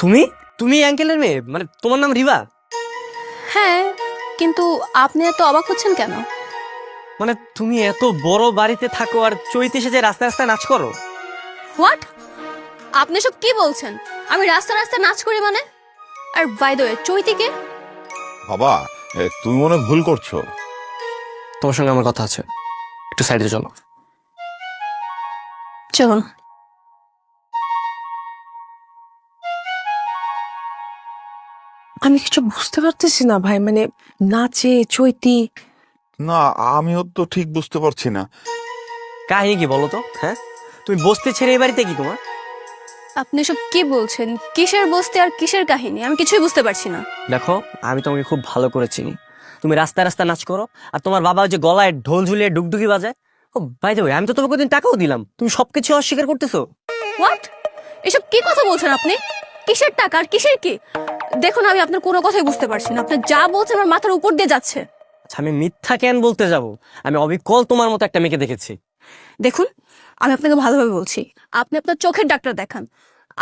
তুমি তুমি এই আঙ্কেলের মেয়ে, মানে তোমার নাম রিবা? হ্যাঁ, কিন্তু আপনি এত অবাক হচ্ছেন কেন? মানে তুমি এত বড় বাড়িতে থাকো আর চৈতে এসে যে রাস্তায় রাস্তায় নাচ করো? হোয়াট? আপনি সব কি বলছেন? আমি রাস্তা রাস্তায় নাচ করি মানে? আর বাই দ্য ওয়ে, চৈতিকে? বাবা, তুমি মনে হয় ভুল করছো। তোমার সঙ্গে আমার কথা আছে, একটু সাইডে চলো। চলুন। আমি কিছু বুঝতে পারতেছি না ভাই, মানে নাচে চৈতি। না, আমিও তো ঠিক বুঝতে পারছি না। কাহিনী কি বলো তো? হ্যাঁ, তুমি বসতে ছেড়ে এই বাড়িতে কি তোমার? আপনি সব কি বলছেন? কিসের বস্তি আর কিসের কাহিনী? আমি কিছুই বুঝতে পারছি না। দেখো, আমি তোমাকে খুব ভালো করে চিনি। তুমি রাস্তায় রাস্তায় নাচ করো, আর তোমার বাবা ওই যে গলায় ঢোল ঝুলিয়ে ডুগডুগি বাজায়। ও বাই দ্য ওয়ে, আমি তো তোমাকে ওদিন টাকাও দিলাম, তুমি সবকিছু অস্বীকার করতেছো। হোয়াট? এসব কি কথা বলছেন আপনি? কিসের টাকা আর কিসের কি? দেখুন, আমি আপনার কোনো কথাই বুঝতে পারছি না। আপনি যা বলছেন আমার মাথার উপর দিয়ে যাচ্ছে। আচ্ছা, আমি মিথ্যা কেন বলতে যাব? আমি অবিকল তোমার মতো একটা মেয়েকে দেখেছি। দেখুন, আমি আপনাকে ভালোভাবে বলছি, আপনি আপনার চোখের ডাক্তার দেখান।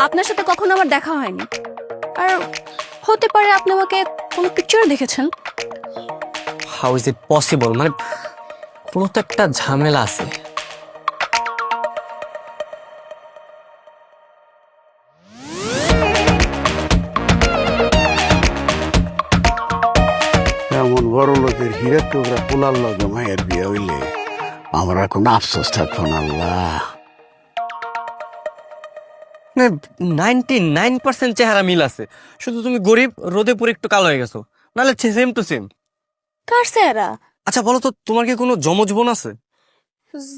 আপনার সাথে কখনো আমার দেখা হয়নি। আর হতে পারে আপনি আমাকে কোনো পিকচারে দেখেছেন। How is it possible? মানে কোনো তো একটা ঝামেলা আছে। এমন বড় লোকের হীরের টুকরা পোলার লগে মায়ের বিয়ে হইলে আমরা কোনো আফসোস থাকবো না। আল্লাহ, 99% চেহারা মিল আছে, শুধু তুমি গরিব, রোদে পুরো একটু কালো হয়ে গেছো, নাহলে সেম টু সেম। কার চেহারা? আচ্ছা বলো তো, তোমার কি কোনো যমজ বোন আছে?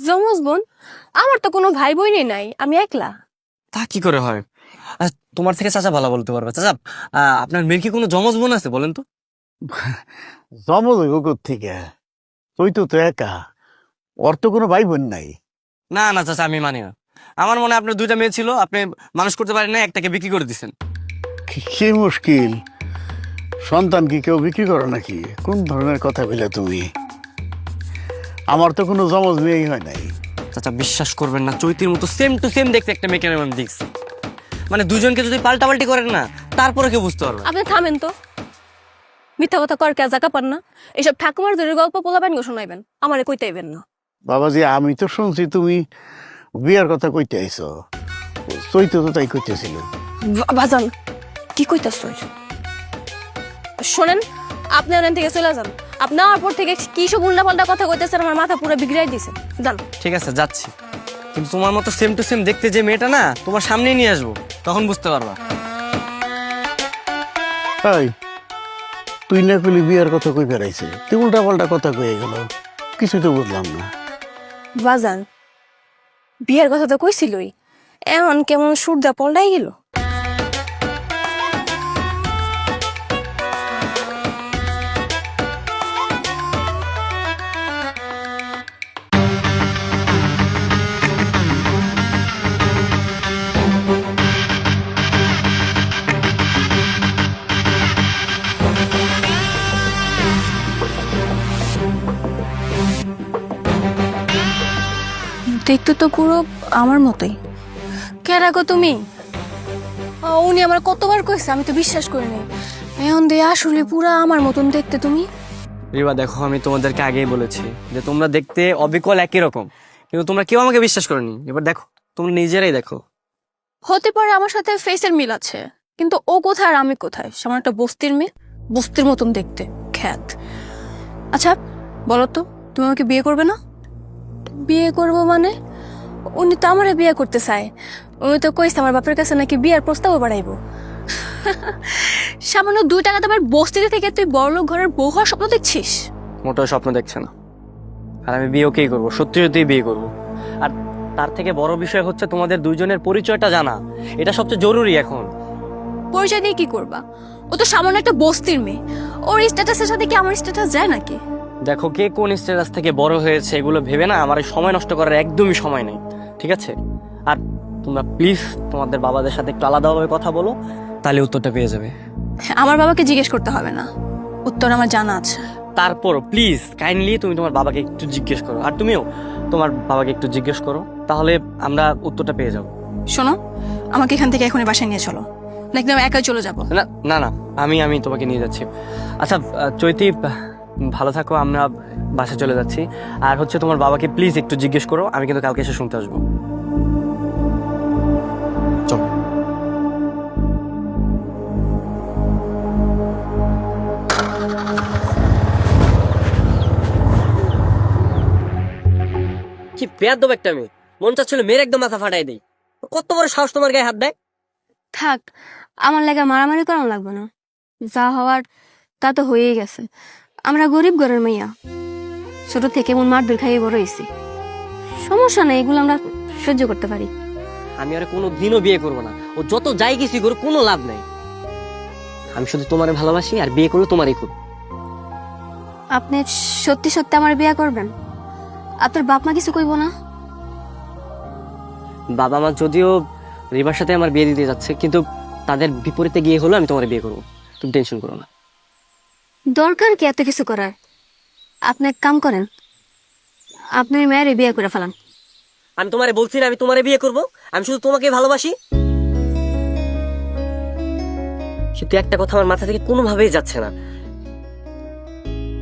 যমজ বোন? আমার তো কোনো ভাই বোনই নাই, আমি একলা। তা কি করে হয়? আচ্ছা, তোমার থেকে চাচা ভালো বলতে পারবে। চাচা, আপনার মেয়ের কি কোনো যমজ বোন আছে বলেন তো? জমজ হইব থেকে? তুই তো তো একা, ওর তো কোনো ভাই বোন নাই। না না চাচা, আমি মানি না। আমার মনে হয় আপনার দুইটা মেয়ে ছিল, আপনি মানুষ করতে পারেন না, একটাকে বিক্রি করে দিচ্ছেন। কি মুশকিল, সন্তান কি কেউ বিক্রি করো নাকি? কোন ধরনের কথা বলে তুমি? আমার তো কোনো জমজ মেয়েই হয় নাই। চাচা বিশ্বাস করবেন না, চৈতির মতো সেম টু সেম দেখতে একটা মেয়েকে আমি দেখছি। মানে দুজনকে যদি পাল্টাপাল্টি করেন না, তারপরে কেউ বুঝতে পারবে। আপনি থামেন তো, মিথ্যা কথা কর কে জাকা পান না। এসব ঠাকুমার জোরের গল্প পোলাবেন গো শোনাইবেন, আমারে কইতে আইবেন না। বাবাজি, আমি তো শুনছি তুমি বিয়ার কথা কইতে আইছো। চৈত তো তাই কইতেছিল। বাজান, কি কইতাছ? শোনেন, আপনি ওখান থেকে চলে যান। আপনি আমার পর থেকে কি সব উল্টাপাল্টা কথা কইতেছেন, আমার মাথা পুরো বিগড়াই দিছে। যান। ঠিক আছে, যাচ্ছি, কিন্তু তোমার মতো সেম টু সেম দেখতে যে মেয়েটা না, তোমার সামনেই নিয়ে আসবো, তখন বুঝতে পারবা। তাই তুই না কইলি বিয়ার কথা কই বেড়াইছে, তুই উল্টা পাল্টা কথা কয়ে গেল, কিছুই তো বুঝলাম না। বাজান, বিয়ের কথা তো কইছিলই, এমন কেমন সুরদা পল্টাই গেল। দেখতে তো পুরো আমার মতোই। কে রাখো তুমি? উনি আমার কতবার কইছে, আমি তো বিশ্বাস করিনি। এখন দিয়ে আসলে পুরা আমার মতন দেখতে তুমি। রিবা দেখো, আমি তোমাদেরকে আগেই বলেছি যে তোমরা দেখতে অবিকল একই রকম, কিন্তু তোমরা কেউ আমাকে বিশ্বাস করনি। এবার দেখো, তোমরা নিজেরাই দেখো। হতে পারে আমার সাথে ফেসের মিল আছে, কিন্তু ও কোথায় আর আমি কোথায়? সামান্য একটা বস্তির মেয়ে, বস্তির মতন দেখতে, খ্যাত। আচ্ছা বলো তো, তুমি আমাকে বিয়ে করবে না? বিয়ে করবো মানে? উনি তো আমারে বিয়ে করতে চায়। উনি তো কইছে আমার বাপের কাছে নাকি বিয়ার প্রস্তাবও বাড়াইবো। সামান্য 2 টাকা তোমার বস্তিতে থেকে তুই বড়লোক ঘরের বউ হওয়ার স্বপ্ন দেখছিস? মোটেও স্বপ্ন দেখছে না, আর আমি বিয়ে ওকেই করবো, সত্যি সত্যিই বিয়ে করবো। আর তার থেকে বড় বিষয় হচ্ছে তোমাদের দুইজনের পরিচয়টা জানা, এটা সবচেয়ে জরুরি এখন। পরিচয় দিয়ে কি করবা? ও তো সামান্য একটা বস্তির মেয়ে, ওর স্ট্যাটাসের সাথে কি আমার স্ট্যাটাস যায় নাকি? দেখো, কে কোন স্ট্যাটাস থেকে বড় হয়েছে এগুলো ভেবে না আমার এই সময় নষ্ট করার একদমই সময় নেই, ঠিক আছে? আর তোমরা প্লিজ তোমাদের বাবাদের সাথে একটু আলাদাভাবে কথা বলো, তাহলে উত্তরটা পেয়ে যাবে। আমার বাবাকে জিজ্ঞেস করতে হবে না, উত্তর আমার জানা আছে। তারপর প্লিজ কাইন্ডলি তুমি তোমার বাবাকে একটু জিজ্ঞেস করো, আর তুমিও তোমার বাবাকে একটু জিজ্ঞেস করো, তাহলে আমরা উত্তরটা পেয়ে যাবো। শোনো, আমাকে এখান থেকে এখনই বাসায় নিয়ে চলো। নাকি আমি একাই চলে যাব? না না না, আমি তোমাকে নিয়ে যাচ্ছি। আচ্ছা চৈতি, ভালো থাকো, আমরা বাসা চলে যাচ্ছি। আর হচ্ছে তোমার বাবাকে প্লিজ একটু জিজ্ঞেস করো, আমি কিন্তু কালকে এসে শুনতে আসবো। চলো। কি বেয়াদব একটা মেয়ে, মন চাচ্ছিল মেয়ের একদম মাথা ফাটাই দেই। কত বড় সাহস তোমার গায়ে হাত দেয়! থাক, আমার লাগা মারামারি করানো লাগবে না। যা হওয়ার তা তো হয়েই গেছে। আমরা গরিব ঘরের মেয়া, ছোট থেকে মন মারধর খাইয়ে বড় হয়েছি। সমস্যা নেই, এগুলো আমরা সহ্য করতে পারি। আমি আর কোনো দিনও বিয়ে করবো না। ও যত যাই কিছু করুক, কোনো লাভ নাই। আমি শুধু তোমারে ভালোবাসি, আর বিয়ে করলে তোমারই করব। আপনি সত্যি সত্যি আমার বিয়ে করবেন? আপনার বাপ মা কিছু কইব না? বাবা মা যদিও রিবার সাথে আমার বিয়ে দিতে যাচ্ছে, কিন্তু তাদের বিপরীতে গিয়ে হলো আমি তোমার বিয়ে করবো। তুমি টেনশন করো না। দরকার কি এত কিছু করার? আপনি এক কাম করেন, আপনি ওই মেয়ের বিয়ে করে ফেলান। আমি তোমারে বলছি না আমি তোমারে বিয়ে করব, আমি শুধু তোমাকে ভালোবাসি। কিন্তু একটা কথা আমার মাথা থেকে কোনোভাবেই যাচ্ছে না।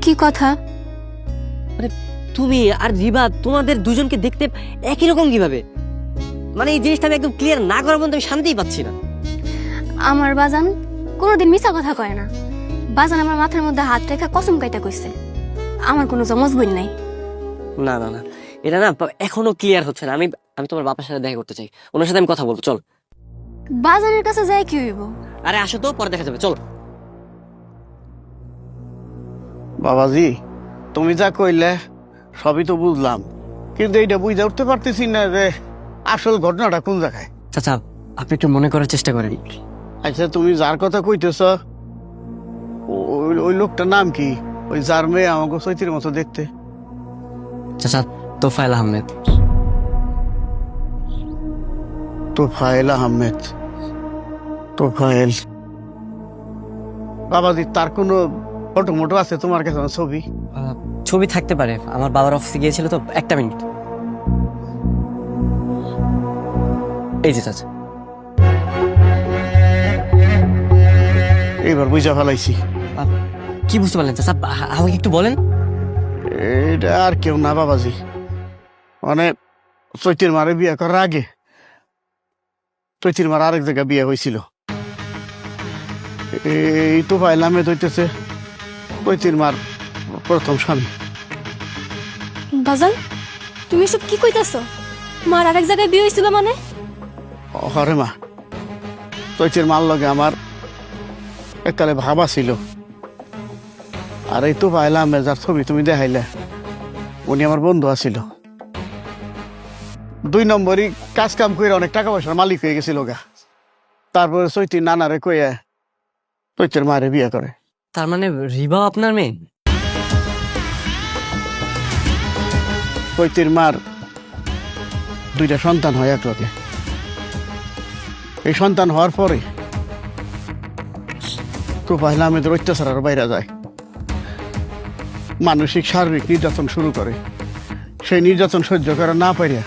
কি কথা? তুমি আর রিবা, তোমাদের দুজনকে দেখতে একই রকম কিভাবে? মানে এই জিনিসটা আমি একদম ক্লিয়ার না করার মধ্যে আমি শান্তিই পাচ্ছি না। আমার বাজান কোনোদিন মিছা কথা কয় না। বাজান আমার মাথার মধ্যে হাত রেখা কসম কাইটা কইছে, আমার কোনো জমজ বোন নাই। না না না, এটা না এখনো ক্লিয়ার হচ্ছে না। আমি আমি তোমার বাবার সাথে দেখা করতে চাই, ওনার সাথে আমি কথা বলবো। চল। বাজানের কাছে যাই কি হইব? আরে আসো তো, পরে দেখা যাবে, চল। বাবাজি, তুমি যা কইলে সবই তো বুঝলাম, কিন্তু এইটা বুঝে উঠতে পারতেছি না যে আসল ঘটনাটা কোন জায়গায়। চাচা, আপনি একটু মনে করার চেষ্টা করেন। আচ্ছা, তুমি যার কথা কইতেছ ওই লোকটার নাম কি? ওই যার মেয়ে আমাকে চৈতির মতো দেখতে। চাচা, তোফায়েল আহমেদ। তোফায়েল আহমেদ? তোফায়েল বাবাজি, তার কোনো ফটো মোটো আছে তোমার কাছে? ছবি ছবি থাকতে পারে, আমার বাবার অফিসে গিয়েছিল তো। একটা মিনিট। এই যে চাচা। এইবার বুঝা ফেলাইছি। কি বুঝতে পারলেন চাচা? আমাকে একটু বলেন। এটা আর কেউ না বাবাজি, মানে চৈতির মারে বিয়ে করার আগে চৈতির মার আরেক জায়গায় বিয়ে হয়েছিল। এই তো পাইলামে হইতেছে চৈতির মার প্রথম স্বামী। বাজান, তুমি সব কি কইতাছ? মার আরেক জায়গায় বিয়ে হয়েছিল মানে? হরে মা, চৈতির মার লগে আমার এককালে ভাবা ছিল। আর এই তো পাইলাম যার ছবি তুমি দেখাইলে, উনি আমার বন্ধু আছিল। 2 নম্বরই কাজ কাম করে অনেক টাকা পয়সার মালিক হয়ে গেছিল গা। তারপরে চৈতির নানারে কইয়া চৈতির মারে বিয়ে করে। তার মানে রিবাও আপনার মেয়ে? চৈতির মার 2টা সন্তান হয় এক লগে। এই সন্তান হওয়ার পরে তো পাহলে আমাদের অত্যাচার আর বাইরে যায়, মানসিক শারীরিক নির্যাতন শুরু করে। সেই নির্যাতন সহ্য করা না পারিয়া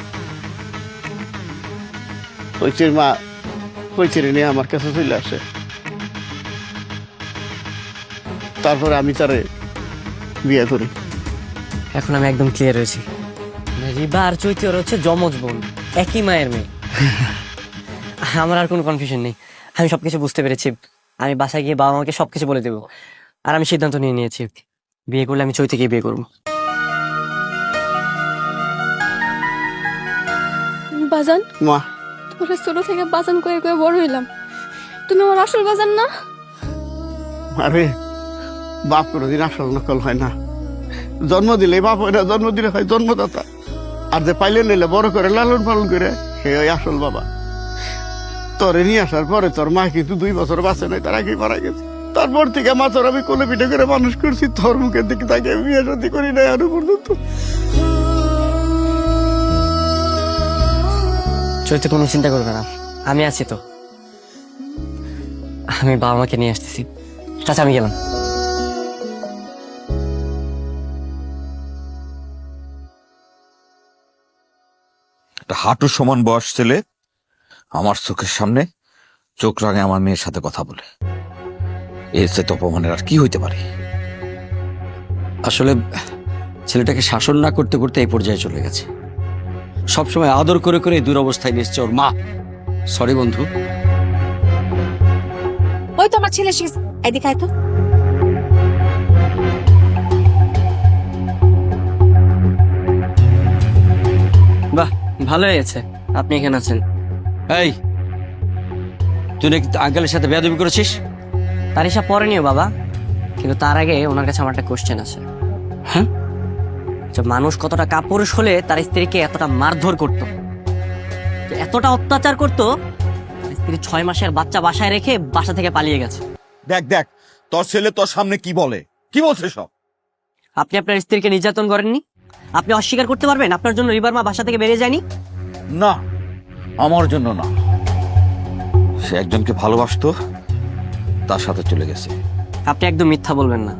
চৈতির মা চৈতির নিয়ে আমার কাছে চলে আসে। তারপরে আমি তারে বিয়ে করি। এখন আমি একদম ক্লিয়ার হয়েছি। রিবা আর চৈতি ওর হচ্ছে যমজ বোন, একই মায়ের মেয়ে। আমার আর কোনো কনফিউশন নেই, আমি সবকিছু বুঝতে পেরেছি। আমি বাসায় গিয়ে বাবা মাকে সবকিছু বলে দেবো। আর আমি সিদ্ধান্ত নিয়ে নিয়েছি, বিয়ে করলে আমি চৈতিকে বিয়ে করবো। বাজান, মা, তোমার ছোট থেকে বাজান করে করে বড় হইলাম, তুমি আমার আসল বাজান না? আরে বাপ কোনোদিন আসল নকল হয় না। জন্ম দিলে বাপ হয় না, জন্ম দিলে হয় জন্মদাতা। আর যে পাইলে নিলে বড় করে লালন পালন করে সে ওই আসল বাবা। তোরে নিয়ে আসার পরে তোর মা কিন্তু 2 বছর বাঁচে নাই, তার আগেই মারা গেছে। তারপর থেকে মা তোর আমি কোলে পিঠে করে মানুষ করছি, তোর মুখের দিকে তাকে বিয়ে শাদী করি নাই আরো পর্যন্ত। চৈতি কোনো চিন্তা করবে না, আমি আছি তো। আমি বাবা মাকে নিয়ে আসতেছি। চাচা, আমি গেলাম। একটা হাঁটু সমান বয়স ছেলে আমার চোখের সামনে চোখ রাঙে আমার মেয়ের সাথে কথা বলে। এর চেয়ে তো অপমানের আর কি হইতে পারে? আসলে ছেলেটাকে শাসন না করতে করতে এই পর্যায়ে চলে গেছে। সবসময় আদর করে করে এই দুরবস্থায় নিয়ে এসছে ওর মা। সরি বন্ধু। ওই তো আমার ছেলে শিখেছে, এদিকে আয় তো। বাহ, ভালো হয়েছে আপনি এখানে আছেন। এই, তুই নাকি আঙ্কেলের সাথে বেয়াদবি করেছিস? তার হিসাব পরে নিও বাবা, কিন্তু তার আগে ওনার কাছে আমার একটা কোশ্চেন আছে। হ্যাঁ? যে মানুষ কতটা কাপুরুষ হলে তার স্ত্রীকে এতটা মারধর করত, যে এতটা অত্যাচার করত, স্ত্রী 6 মাসের বাচ্চা বাসায় রেখে বাসা থেকে পালিয়ে গেছে। দেখ দেখ, তোর ছেলে তোর সামনে কি বলে, কি বলছে সব? আপনি আপনার স্ত্রীকে নির্যাতন করেননি? আপনি অস্বীকার করতে পারবেন আপনার জন্য রিবার মা বাসা থেকে বেরিয়ে যায়নি? না, আমার জন্য না। সে একজনকে ভালোবাসতো, তার সাথে চলে গেছে। আপনি একদম মিথ্যা বলবেন না।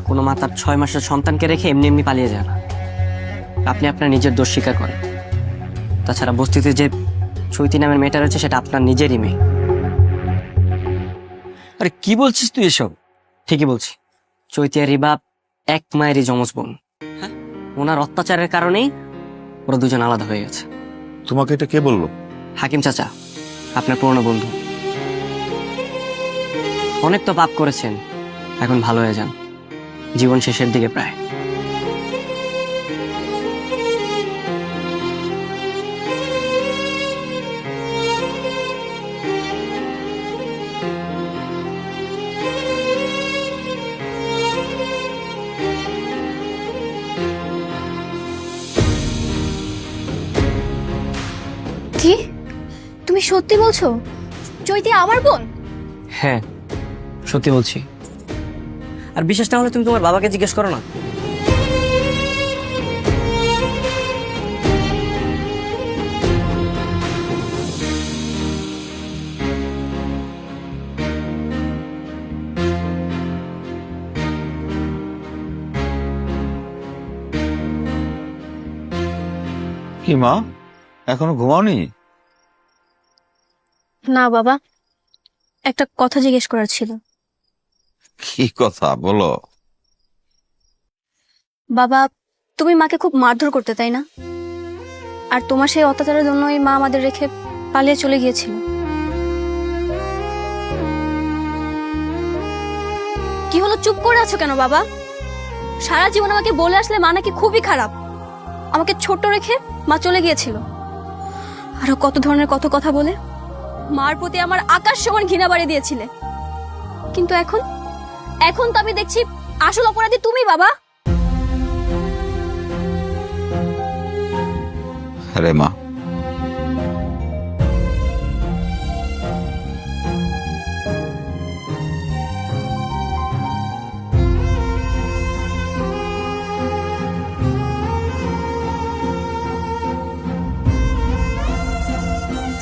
কোনো মা তার 6 মাসের সন্তানকে রেখে এমনি এমনি পালিয়ে যায় না। আপনি আপনার নিজের দোষ স্বীকার করেন। তাছাড়া বস্তিতে যে চৈতি নামের মেয়েটা রয়েছে সেটা আপনার নিজেরই মেয়ে। আরে কি বলছিস তুই এসব? ঠিকই বলছি, চৈতি আর রিবা এক মায়েরই যমজ বোন। হ্যাঁ, ওনার অত্যাচারের কারণেই ওরা দুজন আলাদা হয়ে গেছে। তোমাকে এটা কে বললো? হাকিম চাচা, আপনার পুরনো বন্ধু। অনেক তো পাপ করেছেন, এখন ভালো হয়ে যান, জীবন শেষের দিকে প্রায়। কি তুমি সত্যি বলছো চৈতি আমার বোন? হ্যাঁ, সত্যি বলছি। আর বিশ্বাস না হলে তুমি তোমার বাবাকে জিজ্ঞেস করো না। কি মা, এখনো ঘুমাওনি? না বাবা, একটা কথা জিজ্ঞেস করার ছিল। কি কথা বলো? বাবা, তুমি মাকে খুব মারধর করতে, তাই না? আর তোমার সেই অত্যাচারের জন্যই মা আমাদের রেখে পালিয়ে চলে গিয়েছিল। কি হলো, চুপ করে আছো কেন বাবা? সারা জীবন আমাকে বলে আসলে মা নাকি খুবই খারাপ, আমাকে ছোট রেখে মা চলে গিয়েছিল। আরো কত ধরনের কত কথা বলে মার প্রতি আমার আকাশ সমান ঘৃণা বাড়িয়ে দিয়েছিলে। কিন্তু এখন এখন তো আমি দেখছি আসল অপরাধী তুমি বাবা। আরে মা,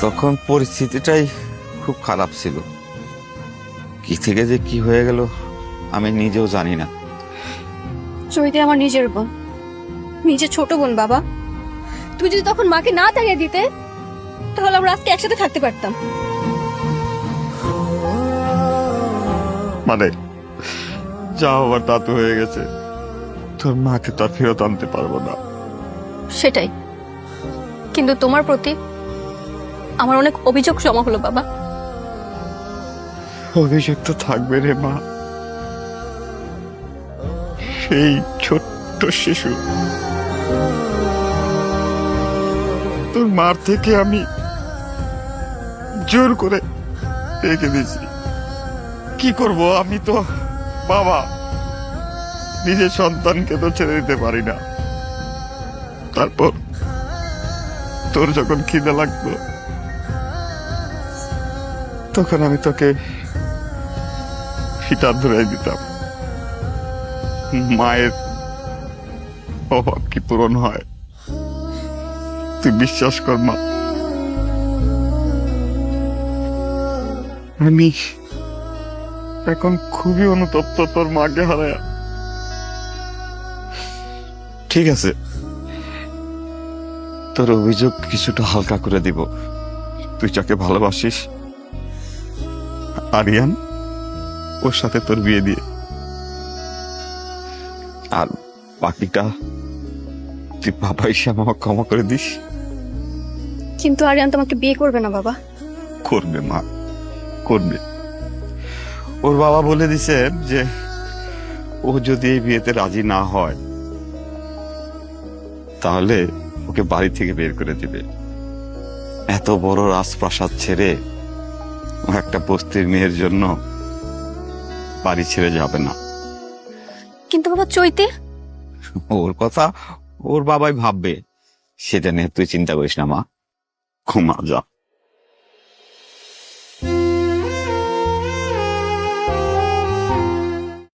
তখন পরিস্থিতিটাই খুব খারাপ ছিল। কি থেকে যে কি হয়ে গেল আমি নিজেও জানি না। চৈতি আমার নিজের বোন, নিজের ছোট বোন বাবা। তুই যদি তখন মাকে না তাড়িয়ে দিতে তাহলে আমরা আজকে একসাথে থাকতে পারতাম। মানে যা হবার তা তো হয়ে গেছে, তোর মাকে তো আর ফেরত আনতে পারবো না। সেটাই, কিন্তু তোমার প্রতি আমার অনেক অভিযোগ জমা হলো বাবা। অভিযোগ তো থাকবে রে মা। সেই ছোট্ট শিশু তোর মার থেকে আমি জোর করে রেখে দিয়েছি। কি করব, আমি তো বাবা, নিজের সন্তানকে তো ছেড়ে দিতে পারি না। তারপর তোর যখন খিদে লাগতো তখন আমি তোকে ফিটার ধরে দিতাম। মায়ের অভাব কি পূরণ হয়? তুই বিশ্বাস কর মা, আমি এখন খুবই অনুতপ্ত তোর মাকে হারায়। ঠিক আছে, তোর অভিযোগ কিছুটা হালকা করে দিব। তুই যাকে ভালোবাসিস আরিয়ান ওর সাথে তোর বিয়ে দিয়ে, আর বাকিটা তুই বাবা হিসাবে আমাকে ক্ষমা করে দিস। কিন্তু আরিয়ান তোমাকে বিয়ে করবে না বাবা। করবে মা, করবে। ওর বাবা বলে দিছে যে ও যদি এই বিয়েতে রাজি না হয় তাহলে ওকে বাড়ি থেকে বের করে দিবে। এত বড় রাজপ্রাসাদ ছেড়ে ও একটা বস্তির মেয়ের জন্য বাড়ি ছেড়ে যাবে না। কিন্তু বাবা চৈতি, ওর কথা ওর বাবাই ভাববে, সেটা নিয়ে তুই চিন্তা করিস না মা, ঘুমা যা।